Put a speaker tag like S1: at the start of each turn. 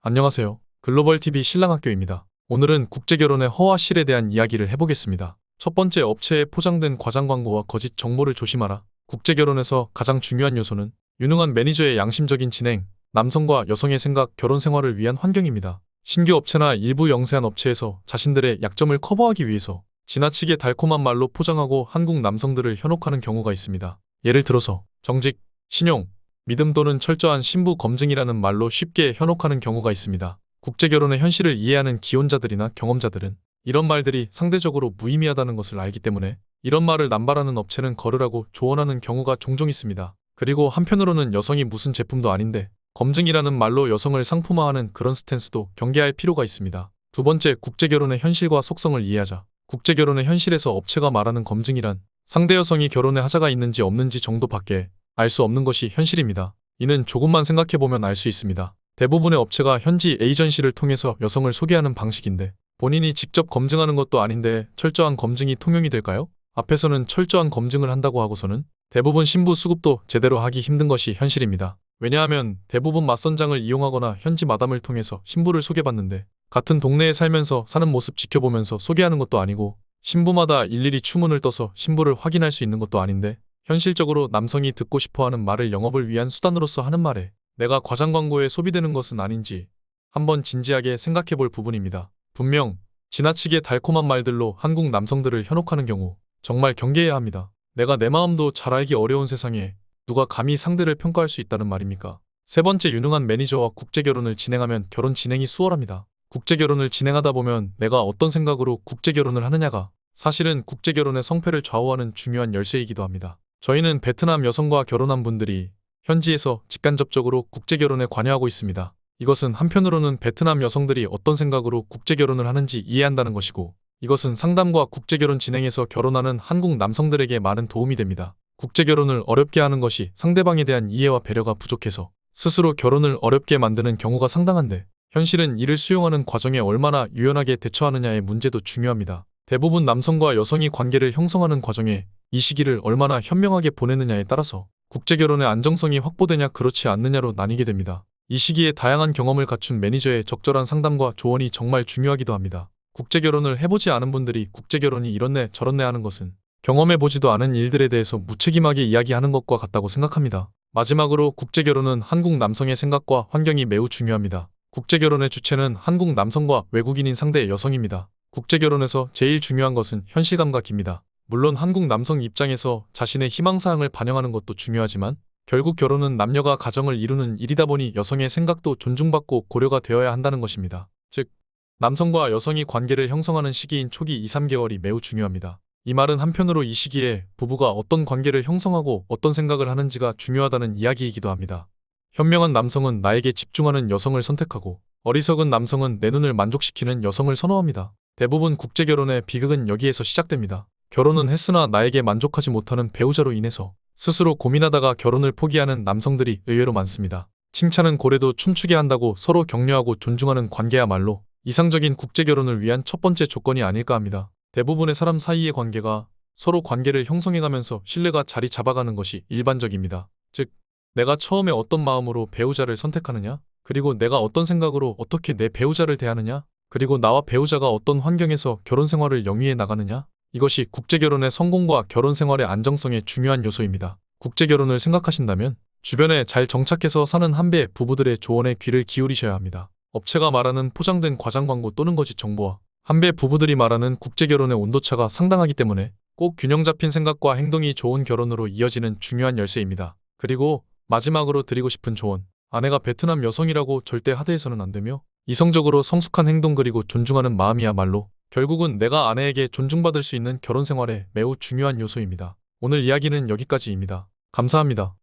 S1: 안녕하세요. 글로벌TV 신랑학교입니다. 오늘은 국제결혼의 허와 실에 대한 이야기를 해보겠습니다. 첫 번째, 업체에 포장된 과장 광고와 거짓 정보를 조심하라. 국제결혼에서 가장 중요한 요소는 유능한 매니저의 양심적인 진행, 남성과 여성의 생각, 결혼 생활을 위한 환경입니다. 신규 업체나 일부 영세한 업체에서 자신들의 약점을 커버하기 위해서 지나치게 달콤한 말로 포장하고 한국 남성들을 현혹하는 경우가 있습니다. 예를 들어서 정직, 신용, 믿음 또는 철저한 신부 검증이라는 말로 쉽게 현혹하는 경우가 있습니다. 국제결혼의 현실을 이해하는 기혼자들이나 경험자들은 이런 말들이 상대적으로 무의미하다는 것을 알기 때문에 이런 말을 남발하는 업체는 거르라고 조언하는 경우가 종종 있습니다. 그리고 한편으로는 여성이 무슨 제품도 아닌데 검증이라는 말로 여성을 상품화하는 그런 스탠스도 경계할 필요가 있습니다. 두 번째, 국제결혼의 현실과 속성을 이해하자. 국제결혼의 현실에서 업체가 말하는 검증이란 상대 여성이 결혼에 하자가 있는지 없는지 정도밖에 알 수 없는 것이 현실입니다. 이는 조금만 생각해보면 알 수 있습니다. 대부분의 업체가 현지 에이전시를 통해서 여성을 소개하는 방식인데 본인이 직접 검증하는 것도 아닌데 철저한 검증이 통용이 될까요? 앞에서는 철저한 검증을 한다고 하고서는 대부분 신부 수급도 제대로 하기 힘든 것이 현실입니다. 왜냐하면 대부분 맞선장을 이용하거나 현지 마담을 통해서 신부를 소개받는데 같은 동네에 살면서 사는 모습 지켜보면서 소개하는 것도 아니고 신부마다 일일이 추문을 떠서 신부를 확인할 수 있는 것도 아닌데 현실적으로 남성이 듣고 싶어하는 말을 영업을 위한 수단으로서 하는 말에 내가 과장 광고에 소비되는 것은 아닌지 한번 진지하게 생각해 볼 부분입니다. 분명 지나치게 달콤한 말들로 한국 남성들을 현혹하는 경우 정말 경계해야 합니다. 내가 내 마음도 잘 알기 어려운 세상에 누가 감히 상대를 평가할 수 있다는 말입니까? 세 번째, 유능한 매니저와 국제결혼을 진행하면 결혼 진행이 수월합니다. 국제결혼을 진행하다 보면 내가 어떤 생각으로 국제결혼을 하느냐가 사실은 국제결혼의 성패를 좌우하는 중요한 열쇠이기도 합니다. 저희는 베트남 여성과 결혼한 분들이 현지에서 직간접적으로 국제결혼에 관여하고 있습니다. 이것은 한편으로는 베트남 여성들이 어떤 생각으로 국제결혼을 하는지 이해한다는 것이고 이것은 상담과 국제결혼 진행에서 결혼하는 한국 남성들에게 많은 도움이 됩니다. 국제결혼을 어렵게 하는 것이 상대방에 대한 이해와 배려가 부족해서 스스로 결혼을 어렵게 만드는 경우가 상당한데 현실은 이를 수용하는 과정에 얼마나 유연하게 대처하느냐의 문제도 중요합니다. 대부분 남성과 여성이 관계를 형성하는 과정에 이 시기를 얼마나 현명하게 보내느냐에 따라서 국제결혼의 안정성이 확보되냐 그렇지 않느냐로 나뉘게 됩니다. 이 시기에 다양한 경험을 갖춘 매니저의 적절한 상담과 조언이 정말 중요하기도 합니다. 국제결혼을 해보지 않은 분들이 국제결혼이 이렇네 저렇네 하는 것은 경험해보지도 않은 일들에 대해서 무책임하게 이야기하는 것과 같다고 생각합니다. 마지막으로 국제결혼은 한국 남성의 생각과 환경이 매우 중요합니다. 국제결혼의 주체는 한국 남성과 외국인인 상대 여성입니다. 국제결혼에서 제일 중요한 것은 현실감각입니다. 물론 한국 남성 입장에서 자신의 희망사항을 반영하는 것도 중요하지만 결국 결혼은 남녀가 가정을 이루는 일이다 보니 여성의 생각도 존중받고 고려가 되어야 한다는 것입니다. 즉, 남성과 여성이 관계를 형성하는 시기인 초기 2, 3개월이 매우 중요합니다. 이 말은 한편으로 이 시기에 부부가 어떤 관계를 형성하고 어떤 생각을 하는지가 중요하다는 이야기이기도 합니다. 현명한 남성은 나에게 집중하는 여성을 선택하고 어리석은 남성은 내 눈을 만족시키는 여성을 선호합니다. 대부분 국제결혼의 비극은 여기에서 시작됩니다. 결혼은 했으나 나에게 만족하지 못하는 배우자로 인해서 스스로 고민하다가 결혼을 포기하는 남성들이 의외로 많습니다. 칭찬은 고래도 춤추게 한다고 서로 격려하고 존중하는 관계야말로 이상적인 국제결혼을 위한 첫 번째 조건이 아닐까 합니다. 대부분의 사람 사이의 관계가 서로 관계를 형성해가면서 신뢰가 자리 잡아가는 것이 일반적입니다. 즉, 내가 처음에 어떤 마음으로 배우자를 선택하느냐, 그리고 내가 어떤 생각으로 어떻게 내 배우자를 대하느냐, 그리고 나와 배우자가 어떤 환경에서 결혼 생활을 영위해 나가느냐, 이것이 국제결혼의 성공과 결혼 생활의 안정성의 중요한 요소입니다. 국제결혼을 생각하신다면 주변에 잘 정착해서 사는 한배 부부들의 조언에 귀를 기울이셔야 합니다. 업체가 말하는 포장된 과장 광고 또는 거짓 정보와 한배 부부들이 말하는 국제결혼의 온도차가 상당하기 때문에 꼭 균형 잡힌 생각과 행동이 좋은 결혼으로 이어지는 중요한 열쇠입니다. 그리고 마지막으로 드리고 싶은 조언, 아내가 베트남 여성이라고 절대 하대해서는 안 되며 이성적으로 성숙한 행동 그리고 존중하는 마음이야말로 결국은 내가 아내에게 존중받을 수 있는 결혼 생활에 매우 중요한 요소입니다. 오늘 이야기는 여기까지입니다. 감사합니다.